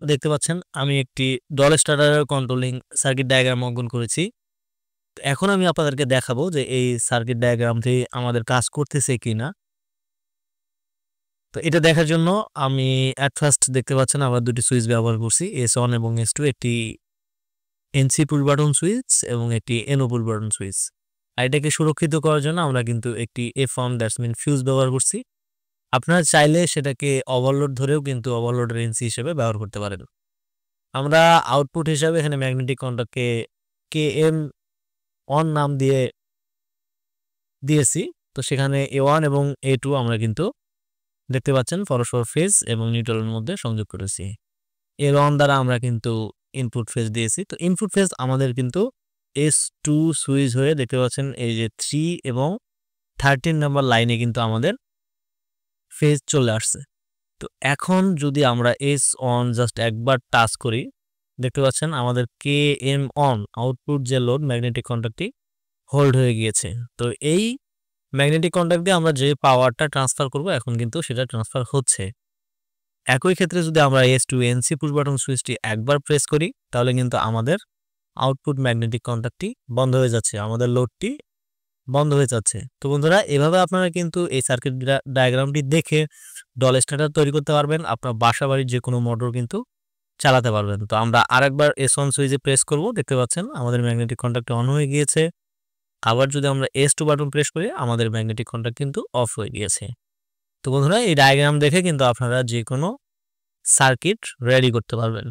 দেখতে পাচ্ছেন আমি একটি ডল স্টার্টারের কন্ট্রোলিং সার্কিট ডায়াগ্রাম অঙ্কন করেছি। তো এখন আমি আপনাদেরকে দেখাবো যে এই সার্কিট ডায়াগ্রামটি আমাদের কাজ করতেছে কিনা। তো এটা দেখার জন্য আমি এট ফার্স্ট দেখতে পাচ্ছেন আমরা দুটি সুইচ ব্যবহার করছি, S1 এবং S2, একটি এনসি পুল বাটন সুইচ এবং একটি এনও পুল বাটন সুইচ। আর এটাকে সুরক্ষিত করার জন্য আমরা কিন্তু একটি F1 দ্যাটস মিন ফিউজ ব্যবহার করছি। আপনারা চাইলে সেটাকে ওভারলোড ধরেও কিন্তু ওভারলোডের এনসি হিসেবে ব্যবহার করতে পারেন। আমরা আউটপুট হিসাবে এখানে ম্যাগনেটিক কন্ডাক্টকে KM অন নাম দিয়েছি। তো সেখানে A1 এবং A2 আমরা কিন্তু দেখতে পাচ্ছেন পরস্পর ফেজ এবং নিউট্রালের মধ্যে সংযোগ করেছি। A1 দ্বারা আমরা কিন্তু ইনপুট ফেজ দিয়েছি। তো ইনপুট ফেজ আমাদের কিন্তু S2 সুইচ হয়ে দেখতে পাচ্ছেন এই যে 3 এবং 13 নাম্বার লাইনে কিন্তু আমাদের ফেজ চলে আসছে। তো এখন যদি আমরা S1 জাস্ট একবার টাচ করি, দেখতে পাচ্ছেন আমাদের KM অন আউটপুট যে লোড ম্যাগনেটিক কন্ডাক্টটি হোল্ড হয়ে গিয়েছে। তো এই ম্যাগনেটিক কন্ডাক্ট দিয়ে আমরা যে পাওয়ারটা ট্রান্সফার করব এখন কিন্তু সেটা ট্রান্সফার হচ্ছে। একই ক্ষেত্রে যদি আমরা S2 এনসি পুশ বাটন সুইচটি একবার প্রেস করি তাহলে কিন্তু আমাদের আউটপুট ম্যাগনেটিক কন্ডাক্টটি বন্ধ হয়ে যাচ্ছে, আমাদের লোডটি বন্ধ হয়ে যাচ্ছে। তো বন্ধুরা, এভাবে আপনারা কিন্তু এই সার্কিট ডায়াগ্রামটি দেখে ডল স্টার্টার তৈরি করতে পারবেন, আপনার বাসা বাড়ির যে কোনো মোটর কিন্তু চালাতে পারবেন। তো আমরা আরেকবার S1 সুইচে প্রেস করব, দেখতে পাচ্ছেন আমাদের ম্যাগনেটিক কন্ডাক্ট অন হয়ে গিয়েছে। আবার যদি আমরা S2 বাটন প্রেস করি আমাদের ম্যাগনেটিক কন্ডাক্ট কিন্তু অফ হয়ে গিয়েছে। তো বন্ধুরা, এই ডায়াগ্রাম দেখে কিন্তু আপনারা যে কোনো সার্কিট রেডি করতে পারবেন।